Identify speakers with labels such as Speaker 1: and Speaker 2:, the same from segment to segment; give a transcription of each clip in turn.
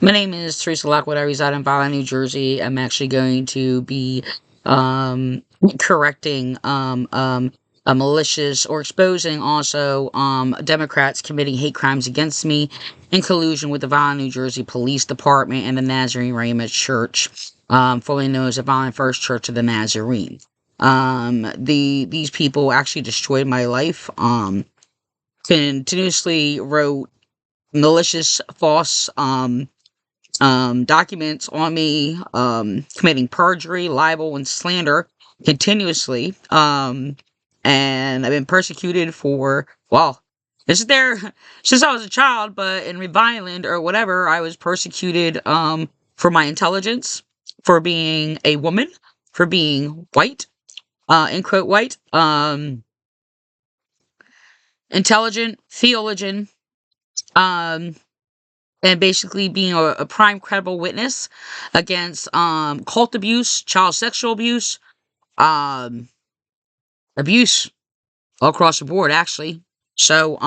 Speaker 1: My name is Teresa Lockwood. I reside in Vineland, New Jersey. I'm actually going to be um, correcting a malicious or exposing also Democrats committing hate crimes against me in collusion with the Vineland, New Jersey Police Department and the Nazarene Rhema Church, formerly known as the Vineland First Church of the Nazarene. These people actually destroyed my life. Continuously wrote malicious, false documents on me, committing perjury, libel, and slander continuously. And I've been persecuted for, well, this is there since I was a child, but in Vineland or whatever, I was persecuted, for my intelligence, for being a woman, for being white, in quote white, intelligent, theologian, um, and basically being a prime credible witness against cult abuse, child sexual abuse, um, abuse all across the board, actually. So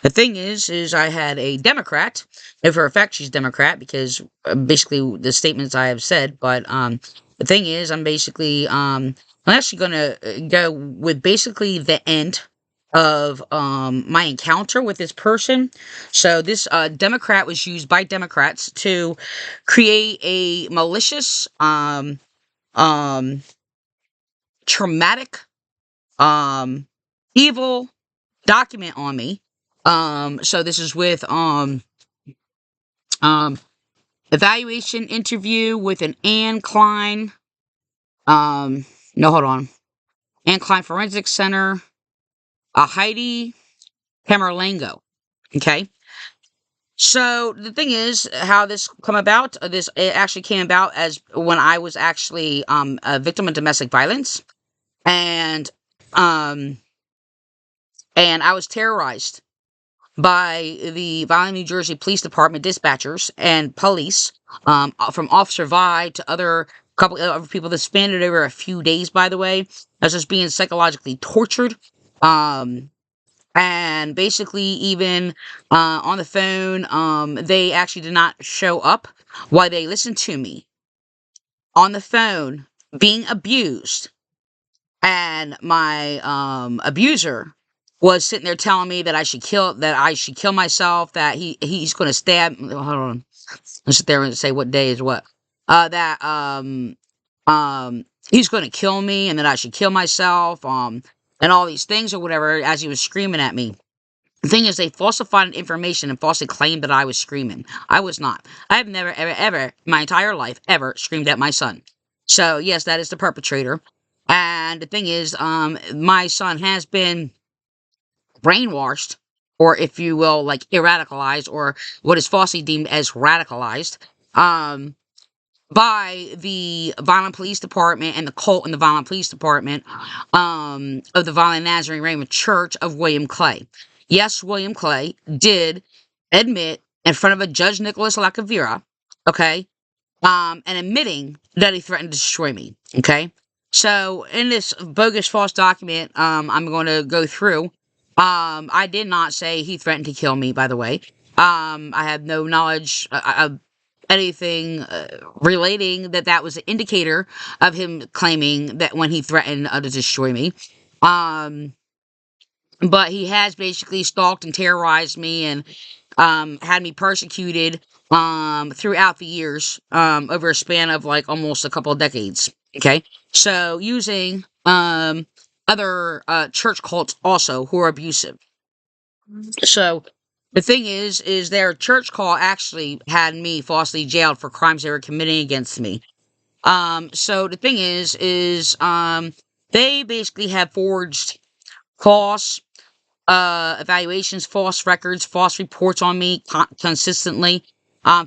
Speaker 1: the thing is I had a Democrat, and for a fact she's Democrat because basically the statements I have said. But the thing is, I'm actually gonna go with basically the end of my encounter with this person. So this Democrat was used by Democrats to create a malicious, um, traumatic, um, evil document on me. So this is with um, evaluation interview with an Anne Klein. No, hold on. Anne Klein Forensic Center. Heidi Camerlengo. Okay. So the thing is, how this come about? This it actually came about as when I was actually a victim of domestic violence, and um I was terrorized by the Vineland, New Jersey Police Department dispatchers and police, from Officer Vi to other couple of other people that spanned it over a few days. By the way, I was just being psychologically tortured. Um, and basically even on the phone, they actually did not show up while they listened to me on the phone being abused, and my abuser was sitting there telling me that I should kill myself, that he's going to stab, hold on, I'll sit there and say what day is what, that he's going to kill me and that I should kill myself, and all these things or whatever, as he was screaming at me. The thing is, they falsified information and falsely claimed that I was screaming. I was not. I have never, ever, ever, my entire life, ever screamed at my son. So, yes, that is the perpetrator. And the thing is, my son has been brainwashed, or if you will, like, radicalized, or what is falsely deemed as radicalized, um, by the Vineland Police Department and the cult in the Vineland Police Department, of the Vineland Nazarene Rhema Church of William Clay. Yes, William Clay did admit in front of a Judge Nicholas Lacavira, okay, and admitting that he threatened to destroy me, okay? So, in this bogus false document, I'm going to go through, I did not say he threatened to kill me, by the way. I have no knowledge of anything relating that was an indicator of him claiming that when he threatened to destroy me. Um, but he has basically stalked and terrorized me and had me persecuted throughout the years, over a span of like almost a couple of decades. Okay, so using other church cults also who are abusive. So the thing is their church cult actually had me falsely jailed for crimes they were committing against me. So the thing is they basically have forged false evaluations, false records, false reports on me consistently.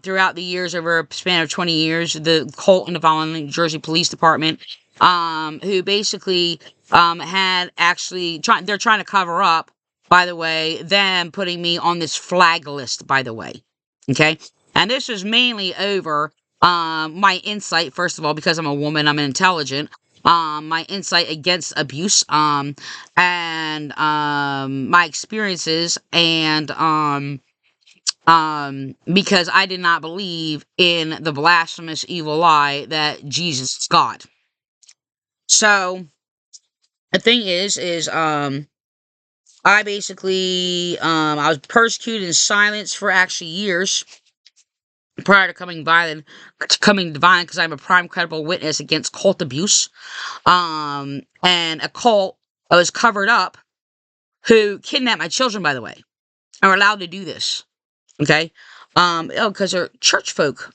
Speaker 1: Throughout the years, over a span of 20 years, the cult in the Vineland, New Jersey Police Department, who basically had actually they're trying to cover up, by the way, them putting me on this flag list, by the way. Okay? And this was mainly over my insight, first of all, because I'm a woman, I'm intelligent. My insight against abuse, and my experiences, and Because I did not believe in the blasphemous evil lie that Jesus is God. So the thing is, I basically, I was persecuted in silence for actually years prior to coming violent, because I'm a prime credible witness against cult abuse. And a cult that was covered up who kidnapped my children, by the way, are allowed to do this. Okay? Because they're church folk.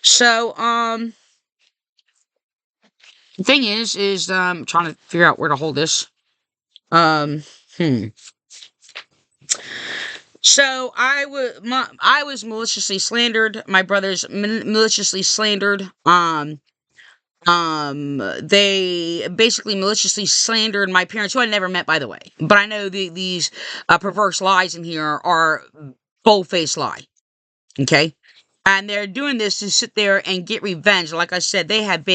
Speaker 1: So, the thing is, trying to figure out where to hold this. Hmm. So I was maliciously slandered. My brothers maliciously slandered. They basically maliciously slandered my parents, who I never met, by the way. But I know these perverse lies in here are bold-faced lie. Okay? And they're doing this to sit there and get revenge. Like I said, they have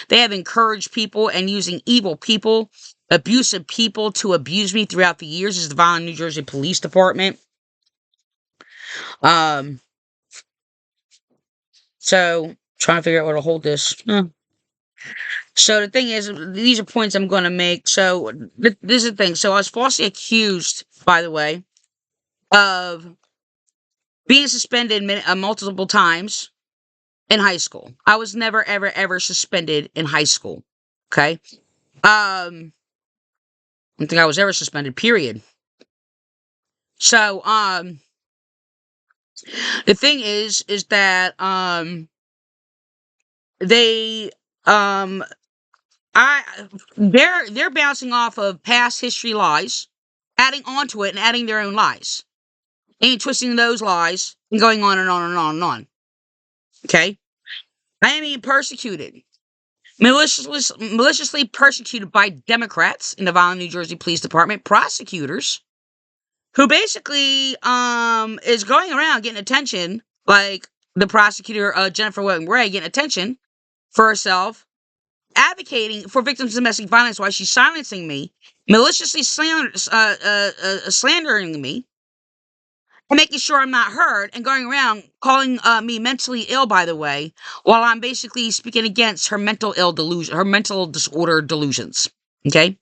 Speaker 1: encouraged people and using evil people, abusive people to abuse me throughout the years. This is the Vineland, New Jersey Police Department. So trying to figure out where to hold this. So the thing is, these are points I'm going to make. So this is the thing. So I was falsely accused, by the way, of being suspended multiple times in high school. I was never, ever, ever suspended in high school. Okay? I don't think I was ever suspended, period. So, the thing is that, they, they're bouncing off of past history lies, adding onto it and adding their own lies, and twisting those lies and going on and on and on and on. Okay? I am being persecuted. Maliciously persecuted by Democrats in the Vineland, New Jersey Police Department, prosecutors, who basically is going around getting attention, like the prosecutor Jennifer William-Gray getting attention for herself, advocating for victims of domestic violence while she's silencing me, maliciously slandering me, and making sure I'm not heard, and going around calling me mentally ill, by the way, while I'm basically speaking against her mental disorder delusions. Okay?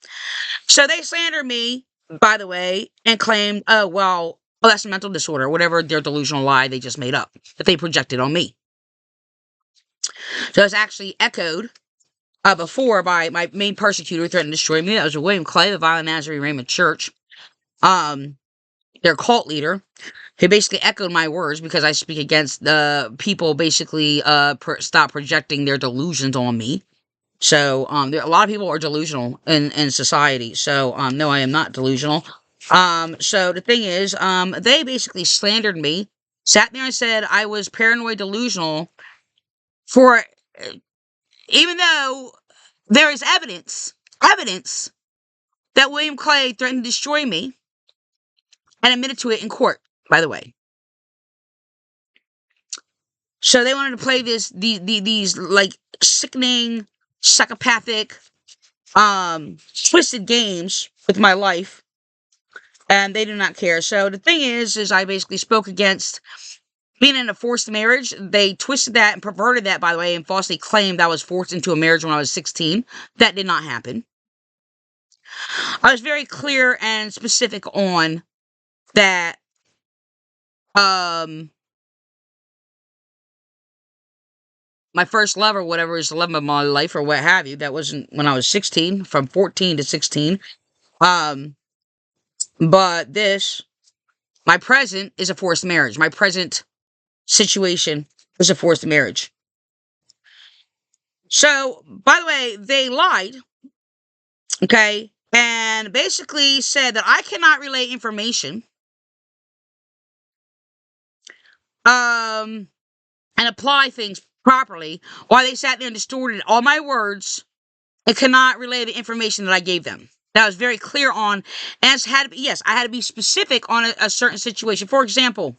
Speaker 1: So they slander me, by the way, and claim, that's a mental disorder, whatever their delusional lie they just made up, that they projected on me. So it's actually echoed before by my main persecutor threatened to destroy me. That was William Clay, the Violent Nazarene Raymond Church. Their cult leader, who basically echoed my words because I speak against the people basically stop projecting their delusions on me. So, a lot of people are delusional in society. So, no, I am not delusional. So the thing is, they basically slandered me, sat there and said I was paranoid delusional for, even though there is evidence that William Clay threatened to destroy me and admitted to it in court, by the way. So they wanted to play these like sickening, psychopathic, twisted games with my life, and they do not care. So the thing is I basically spoke against being in a forced marriage. They twisted that and perverted that, by the way, and falsely claimed I was forced into a marriage when I was 16. That did not happen. I was very clear and specific on that. My first love or whatever is the love of my life or what have you. That wasn't when I was 16, from 14 to 16. But my present is a forced marriage. My present situation is a forced marriage. So, by the way, they lied, okay, and basically said that I cannot relay information, and apply things properly, while they sat there and distorted all my words and cannot relay the information that I gave them. That was very clear on, and I had to be specific on a certain situation. For example,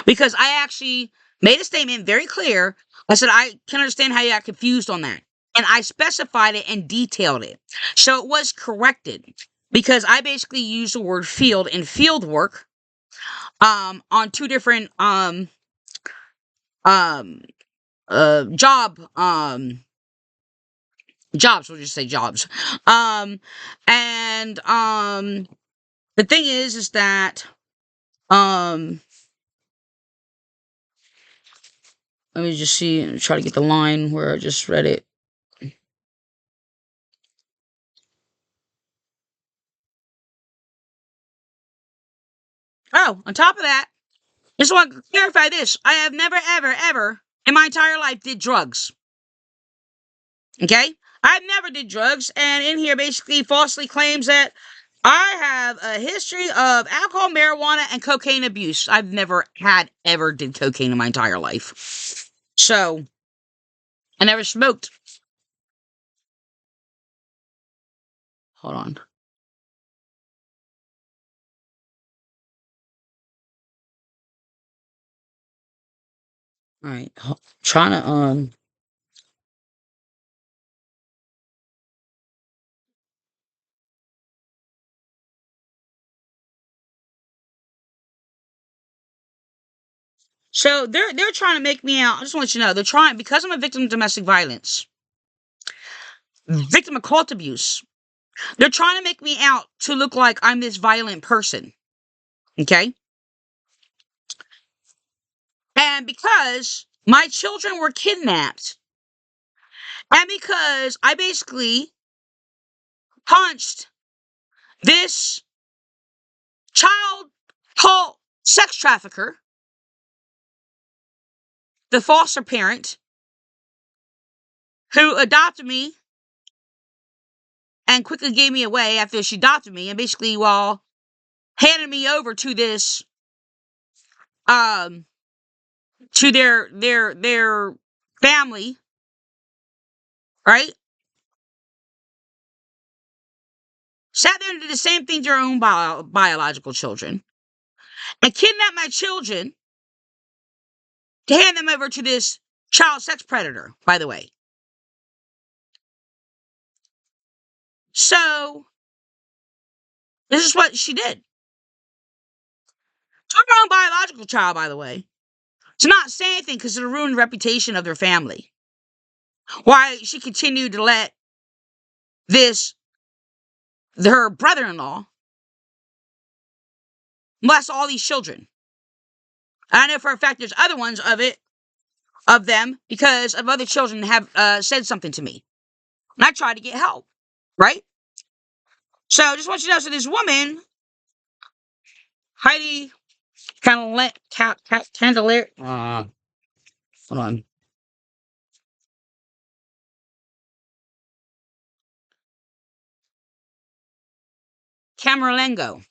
Speaker 1: because I actually made a statement very clear. I said, I can understand how you got confused on that. And I specified it and detailed it. So it was corrected, because I basically used the word field in field work on two different um job jobs, we'll just say jobs. And the thing is that um let me just see, try to get the line where I just read it. Oh, on top of that, just want to clarify this. I have never, ever, ever in my entire life did drugs. Okay? I've never did drugs, and in here basically falsely claims that I have a history of alcohol, marijuana, and cocaine abuse. I've never ever did cocaine in my entire life. So, I never smoked. Hold on. Alright. Trying to, so they're trying to make me out. I just want you to know, they're trying, because I'm a victim of domestic violence, victim of cult abuse. They're trying to make me out to look like I'm this violent person. Okay? And because my children were kidnapped, and because I basically punched this child cult sex trafficker, the foster parent who adopted me and quickly gave me away after she adopted me, and basically while handed me over to this um to their family, right? Sat there and did the same thing to her own biological children, and kidnapped my children to hand them over to this child sex predator, by the way. So, this is what she did. To her own biological child, by the way. To not say anything because it'll ruin the reputation of their family. Why she continued to let this, her brother-in-law, molest all these children. I know for a fact there's other ones of them, because of other children have said something to me. And I tried to get help, right? So, just want you to know, so this woman, Heidi Camerlengo, hold on. Camerlengo.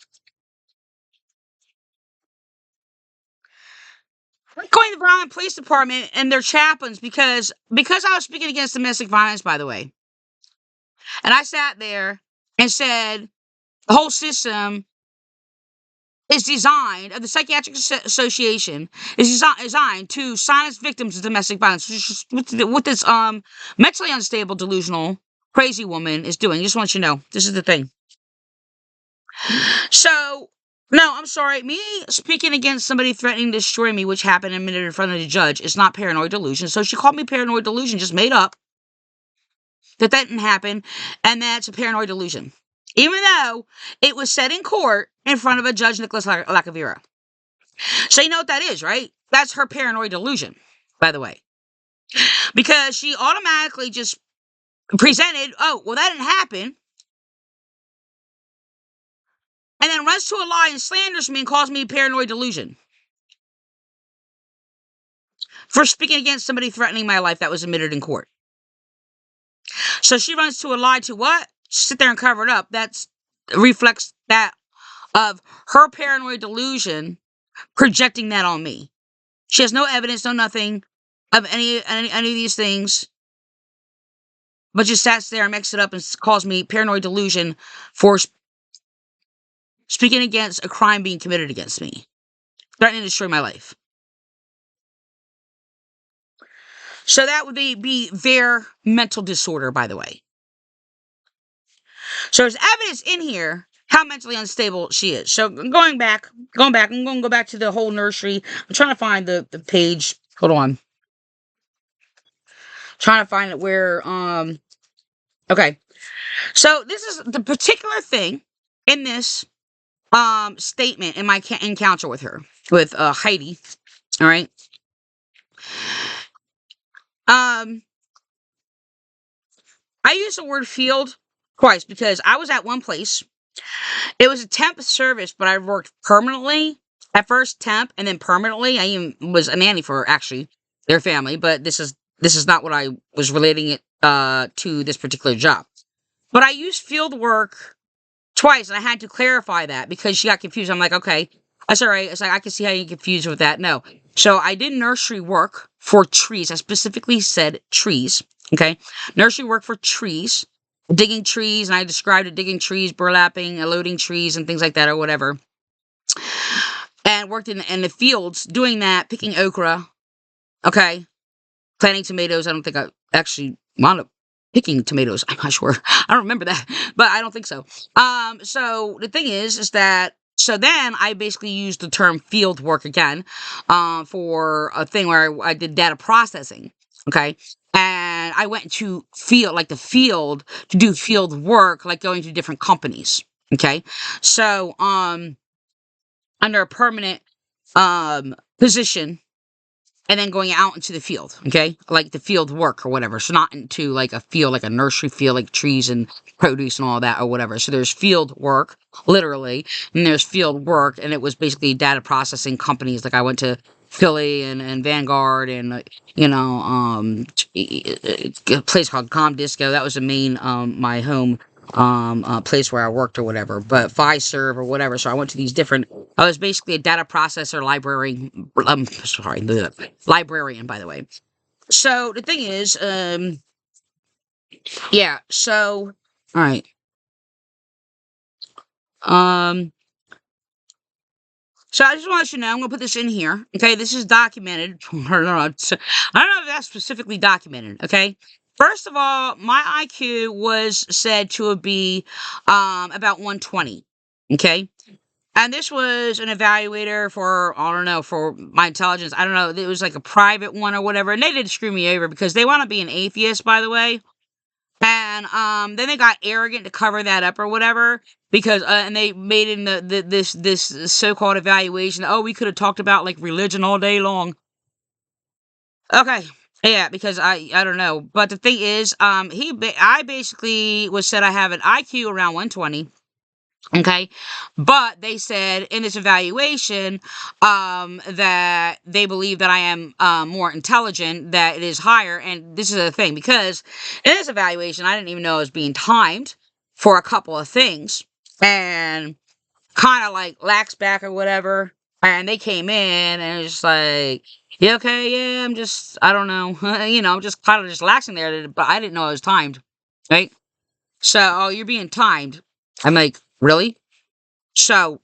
Speaker 1: We're going to the Vineland Police Department and their chaplains because I was speaking against domestic violence, by the way. And I sat there and said the whole system is designed, of the Psychiatric Association, is designed to silence victims of domestic violence, which is what this mentally unstable, delusional, crazy woman is doing. Just want you to know, this is the thing. So, no, I'm sorry. Me speaking against somebody threatening to destroy me, which happened a minute in front of the judge, is not paranoid delusion. So she called me paranoid delusion, just made up that didn't happen, and that's a paranoid delusion. Even though it was said in court in front of a Judge Nicholas Lacavera. So you know what that is, right? That's her paranoid delusion, by the way. Because she automatically just presented, oh, well, that didn't happen. And then runs to a lie and slanders me and calls me paranoid delusion. For speaking against somebody threatening my life that was admitted in court. So she runs to a lie to what? Sit there and cover it up. That reflects that of her paranoid delusion projecting that on me. She has no evidence, no nothing of any of these things, but just sits there and makes it up and calls me paranoid delusion for speaking against a crime being committed against me, threatening to destroy my life. So that would be their mental disorder, by the way. So there's evidence in here how mentally unstable she is. So going back, I'm going to go back to the whole nursery. I'm trying to find the page. Hold on. Trying to find it where, okay. So this is the particular thing in this, statement in my encounter with her, with, Heidi. All right. Um, I used the word field twice because I was at one place. It was a temp service, but I worked permanently. At first temp and then permanently. I even was a nanny for actually their family, but this is not what I was relating it to this particular job. But I used field work twice, and I had to clarify that because she got confused. I'm like, okay, that's all right. It's like I can see how you get confused with that. No. So I did nursery work for trees. I specifically said trees. Okay. Nursery work for trees, digging trees, and I described it digging trees, burlapping, loading trees, and things like that, or whatever. And worked in the fields doing that, picking okra. Okay. Planting tomatoes. I don't think I actually wound up picking tomatoes. I'm not sure. I don't remember that, but I don't think so. So the thing is that, so then I basically used the term field work again, for a thing where I did data processing. Okay. And I went to field, like the field, to do field work, like going to different companies. Okay. So, under a permanent, position, and then going out into the field, okay? Like the field work or whatever. So not into like a field, like a nursery field, like trees and produce and all that or whatever. So there's field work, literally, and there's field work, and it was basically data processing companies. Like I went to Philly and Vanguard and, a place called Comdisco. That was the main, my home, place where I worked or whatever, but Fiserv or whatever. So I went to these different, I was basically a data processor librarian, by the way. So the thing is, yeah, so, all right. Um, so I just want to let you know, I'm going to put this in here. Okay. This is documented. I don't know if that's specifically documented. Okay. First of all, my IQ was said to be, about 120. Okay. And this was an evaluator for, I don't know, for my intelligence. I don't know. It was like a private one or whatever. And they did screw me over because they want to be an atheist, by the way. And then they got arrogant to cover that up or whatever. Because, and they made in this so-called evaluation, oh, we could have talked about like religion all day long. Okay. Yeah, because I don't know. But the thing is, I basically was said I have an IQ around 120. Okay. But they said in this evaluation, that they believe that I am, more intelligent, that it is higher. And this is the thing, because in this evaluation, I didn't even know I was being timed for a couple of things and kind of like lax back or whatever. And they came in and it was just like, yeah, okay, yeah, I don't know. I'm just kind of just laxing there, but I didn't know I was timed. Right. So, oh, you're being timed. I'm like, really? So,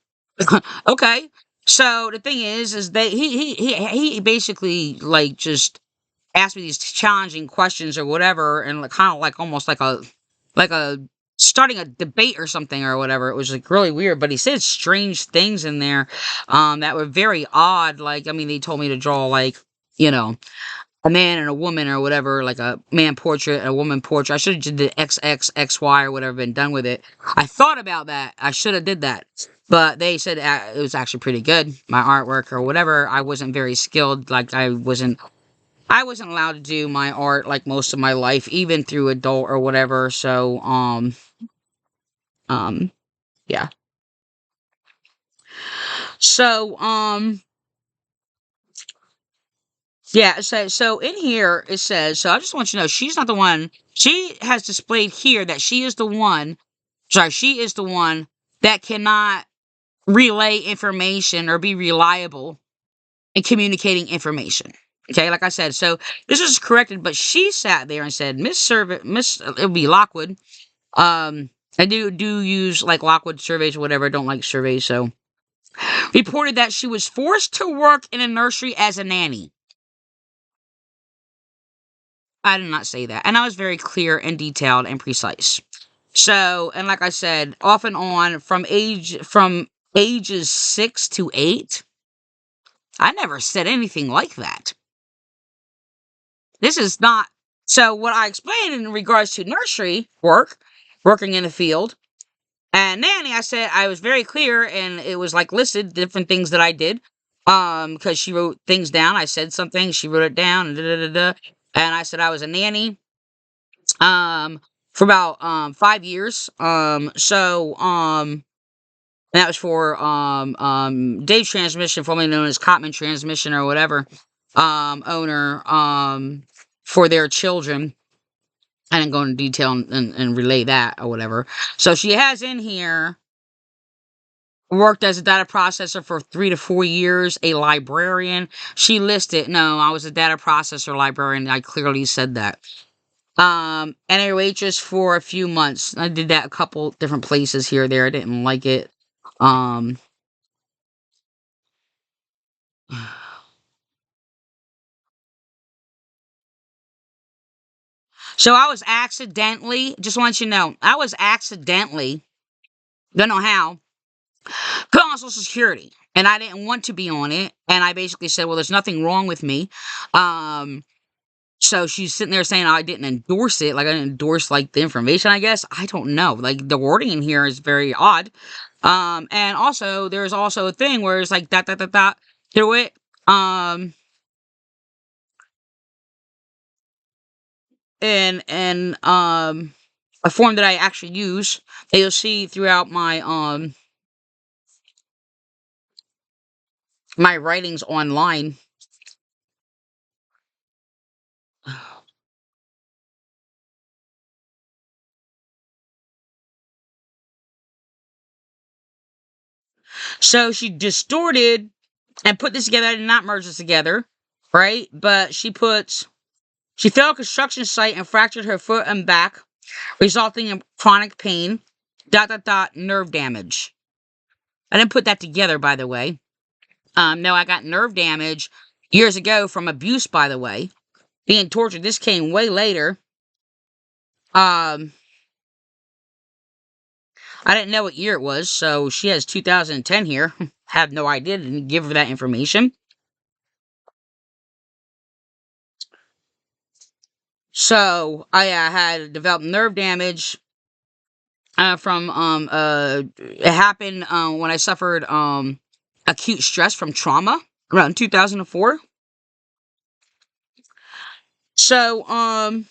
Speaker 1: okay. So the thing is they he basically like just asked me these challenging questions or whatever, and like kind of like almost like a starting a debate or something or whatever. It was like really weird, but he said strange things in there, that were very odd. Like, I mean, they told me to draw like, you know, a man and a woman or whatever, like a man portrait and a woman portrait. I should have did the XXXY or whatever, been done with it. I thought about that. I should have did that. But they said, it was actually pretty good, my artwork or whatever. I wasn't very skilled. Like I wasn't allowed to do my art like most of my life, even through adult or whatever. So, um, yeah. So, yeah, so in here it says, so I just want you to know she's not the one. She has displayed here that she is the one, she is the one that cannot relay information or be reliable in communicating information. Okay, like I said, so this is corrected, but she sat there and said, it would be Lockwood. I do use like Lockwood surveys or whatever. I don't like surveys, so reported that she was forced to work in a nursery as a nanny. I did not say that. And I was very clear and detailed and precise. So, and like I said, off and on from ages 6 to 8, I never said anything like that. This is not. So what I explained in regards to nursery work, working in the field, and nanny, I said I was very clear, and it was like listed different things that I did. Because she wrote things down. I said something, she wrote it down, and da da da da. And I said I was a nanny. For about 5 years. And that was for Dave Transmission, formerly known as Cotman Transmission or whatever, owner, for their children. I didn't go into detail and relay that or whatever. So she has in here worked as a data processor for 3 to 4 years, a librarian. She listed, no, I was a data processor librarian. I clearly said that. And a waitress for a few months. I did that a couple different places here or there. I didn't like it. Um, so I was accidentally, just want you to know, I was accidentally, don't know how, put on Social Security. And I didn't want to be on it. And I basically said, well, there's nothing wrong with me. So she's sitting there saying I didn't endorse it. Like I didn't endorse like the information, I guess. I don't know. Like the wording in here is very odd. And also there's also a thing where it's like that through it. And a form that I actually use that you'll see throughout my writings online. So she distorted and put this together. I did not merge this together, right? But she fell a construction site and fractured her foot and back, resulting in chronic pain, nerve damage. I didn't put that together, by the way. No, I got nerve damage years ago from abuse, by the way. Being tortured. This came way later. Um, I didn't know what year it was, so she has 2010 here. Have no idea, didn't give her that information. So I had developed nerve damage from it happened when I suffered acute stress from trauma around 2004. So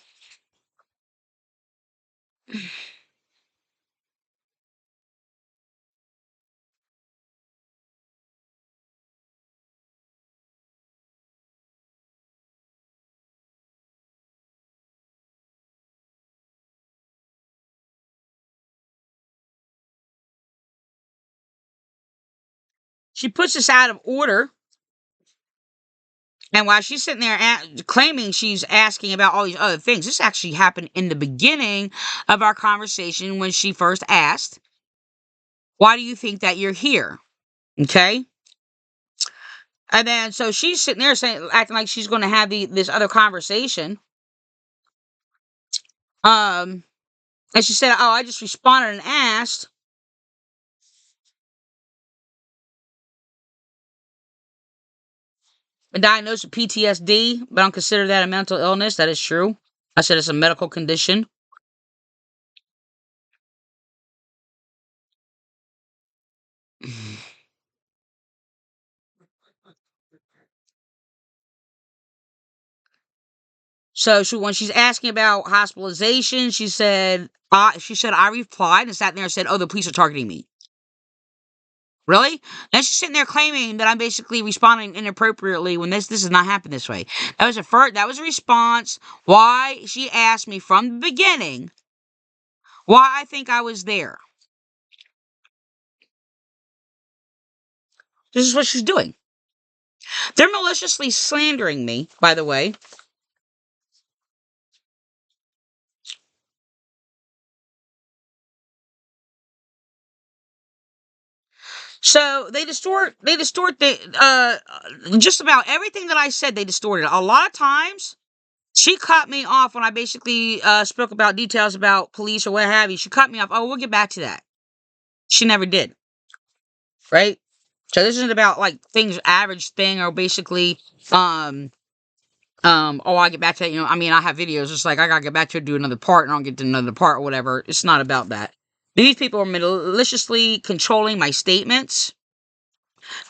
Speaker 1: she puts this out of order. And while she's sitting there claiming she's asking about all these other things, this actually happened in the beginning of our conversation when she first asked, why do you think that you're here? Okay. And then, so she's sitting there saying, acting like she's going to have this other conversation. And she said, oh, I just responded and asked. I'm diagnosed with PTSD, but I don't consider that a mental illness. That is true. I said it's a medical condition. So when she's asking about hospitalization, she said I replied and sat there and said, oh, the police are targeting me. Really? And she's sitting there claiming that I'm basically responding inappropriately when this has not happened this way. That was a response why she asked me from the beginning why I think I was there. This is what she's doing. They're maliciously slandering me, by the way. So they distort the just about everything that I said. They distorted a lot of times. She cut me off when I basically spoke about details about police or what have you. She cut me off. Oh, we'll get back to that. She never did. Right? So this isn't about like things average thing or basically oh, I'll get back to that. I mean, I have videos. It's like I gotta get back to it, do another part, and I'll get to another part or whatever. It's not about that. These people are maliciously controlling my statements,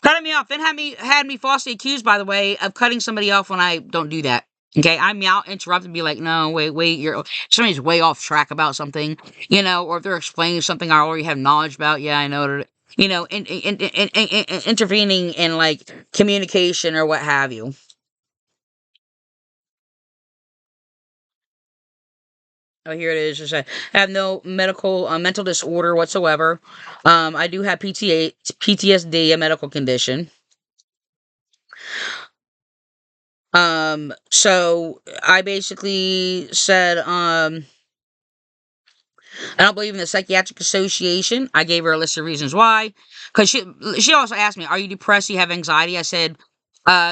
Speaker 1: cutting me off, and had me falsely accused, by the way, of cutting somebody off when I don't do that. Okay, I'm out interrupted, be like, no, wait, somebody's way off track about something, or if they're explaining something I already have knowledge about. Yeah, I know that, intervening in like communication or what have you. Oh, here it is. It says, I have no mental disorder whatsoever. I do have PTSD, a medical condition. So I basically said, I don't believe in the Psychiatric Association. I gave her a list of reasons why. Because she also asked me, are you depressed? Do you have anxiety? I said,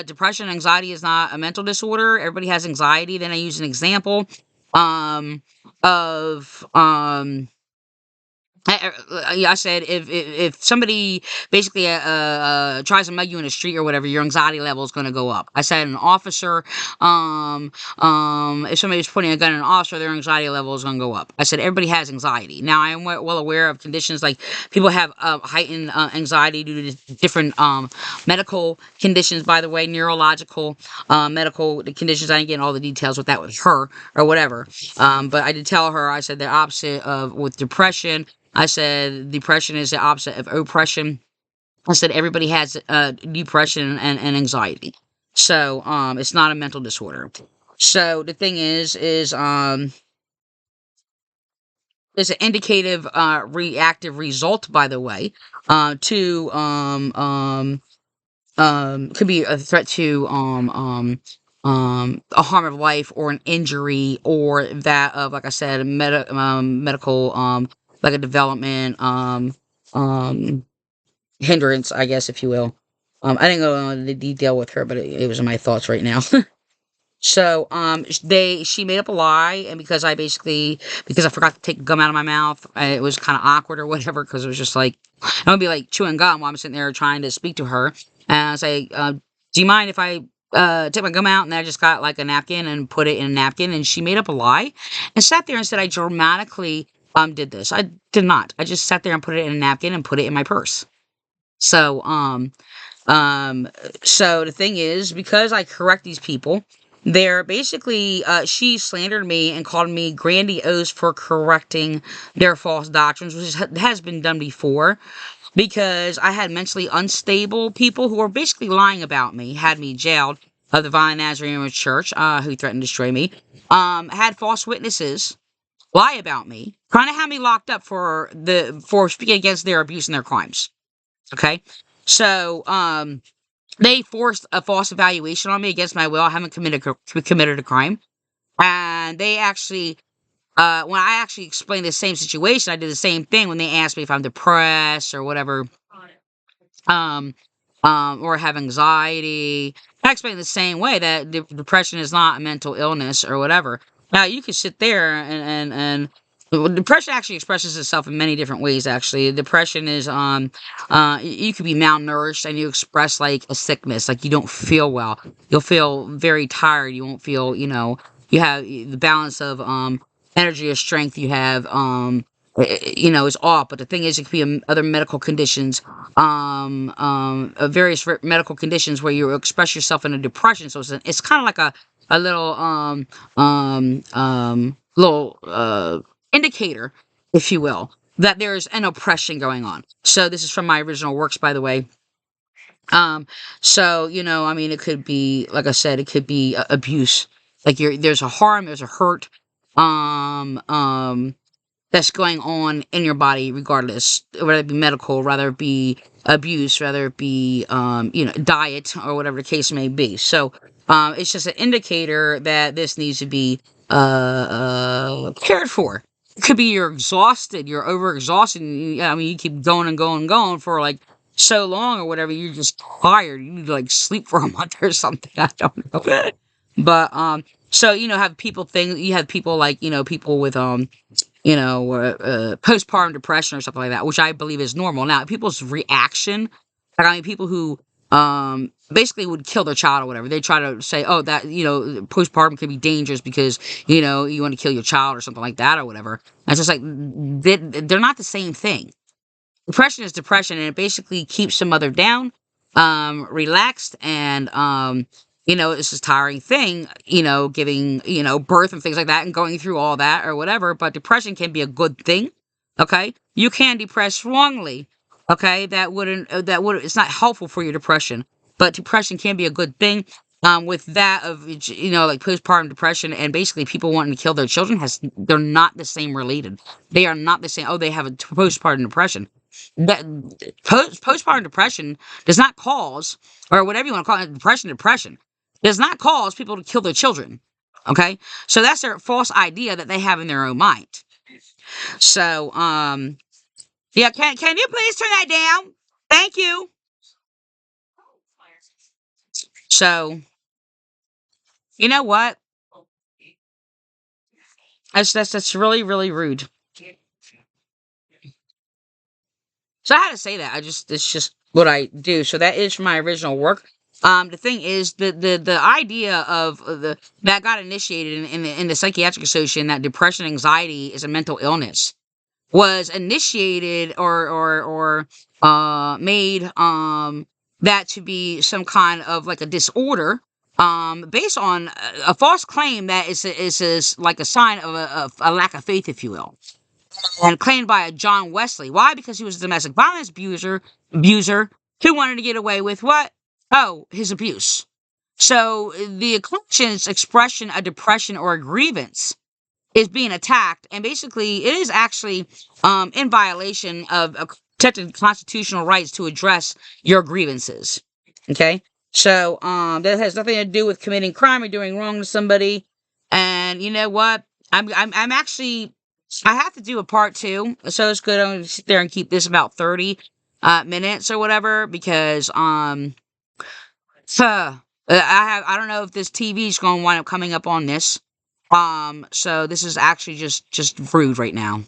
Speaker 1: depression and anxiety is not a mental disorder. Everybody has anxiety. Then I used an example um, of I said if somebody basically tries to mug you in the street or whatever, your anxiety level is going to go up. I said an officer, if somebody's pointing a gun at an officer, their anxiety level is going to go up. I said everybody has anxiety. Now I am well aware of conditions like people have heightened anxiety due to different medical conditions. By the way, neurological medical conditions. I didn't get all the details with that with her or whatever. But I did tell her. I said the opposite of with depression. I said depression is the opposite of oppression. I said everybody has depression and anxiety. So it's not a mental disorder. So the thing is it's an indicative reactive result, by the way, to could be a threat to a harm of life or an injury or that of, like I said, medical like a development hindrance, I guess, if you will. I didn't go into the detail with her, but it was in my thoughts right now. So, she made up a lie, and because I forgot to take gum out of my mouth, it was kind of awkward or whatever, because it was just like, I would be like chewing gum while I'm sitting there trying to speak to her, and I was like, do you mind if I, take my gum out? And I just got like a napkin and put it in a napkin, and she made up a lie, and sat there and said I dramatically, did this. I did not. I just sat there and put it in a napkin and put it in my purse. So, so the thing is, because I correct these people, they're basically, she slandered me and called me grandiose for correcting their false doctrines, which has been done before, because I had mentally unstable people who were basically lying about me, had me jailed of the Divine Nazarene Church, who threatened to destroy me, had false witnesses lie about me, trying to have me locked up for speaking against their abuse and their crimes. Okay? So, they forced a false evaluation on me against my will. I haven't committed a crime. And they actually, when I actually explained the same situation, I did the same thing when they asked me if I'm depressed or whatever, um, or have anxiety. I explained the same way that depression is not a mental illness or whatever. Now, you could sit there and well, depression actually expresses itself in many different ways, actually. Depression is, you could be malnourished and you express like a sickness, like you don't feel well. You'll feel very tired. You won't feel, you have the balance of, energy or strength you have, is off. But the thing is, it could be other medical conditions, various medical conditions where you express yourself in a depression. So it's kind of like a little, indicator, if you will, that there's an oppression going on. So this is from my original works, by the way. So, I mean, it could be, like I said, it could be abuse. Like there's a harm, there's a hurt, that's going on in your body, regardless, whether it be medical, whether it be abuse, whether it be, diet or whatever the case may be. So, it's just an indicator that this needs to be, cared for. It could be you're exhausted, you're overexhausted. I mean, you keep going and going and going for like so long or whatever. You're just tired. You need to like sleep for a month or something. I don't know. But So, you have people like, people with, postpartum depression or something like that, which I believe is normal. Now, people's reaction, like, people who, basically would kill their child or whatever, they try to say, oh, that, postpartum can be dangerous because, you want to kill your child or something like that or whatever. It's just like, they're not the same thing. Depression is depression, and it basically keeps the mother down, relaxed, and, it's this tiring thing, giving, birth and things like that and going through all that or whatever. But depression can be a good thing. Okay. You can depress wrongly. Okay. It's not helpful for your depression, but depression can be a good thing. With that of, like postpartum depression and basically people wanting to kill their children, they're not the same related. They are not the same. Oh, they have a postpartum depression. That postpartum depression does not cause, or whatever you want to call it, depression does not cause people to kill their children. Okay, so that's their false idea that they have in their own mind. So, yeah, can you please turn that down? Thank you. So, you know what? That's really, really rude. So I had to say that. It's just what I do. So that is my original work. The thing is, the idea of that got initiated in the Psychiatric Association, that depression and anxiety is a mental illness, was initiated or made that to be some kind of like a disorder, based on a false claim that is like a sign of a lack of faith, if you will, and claimed by a John Wesley. Why? Because he was a domestic violence abuser who wanted to get away with what? Oh, his abuse. So the conscious expression of depression or a grievance is being attacked, and basically it is actually in violation of protected constitutional rights to address your grievances. Okay, so that has nothing to do with committing crime or doing wrong to somebody. And you know what? I'm actually, I have to do a part two, so it's good. I'm gonna sit there and keep this about 30 minutes or whatever, because I don't know if this TV is going to wind up coming up on this. So this is actually just rude right now.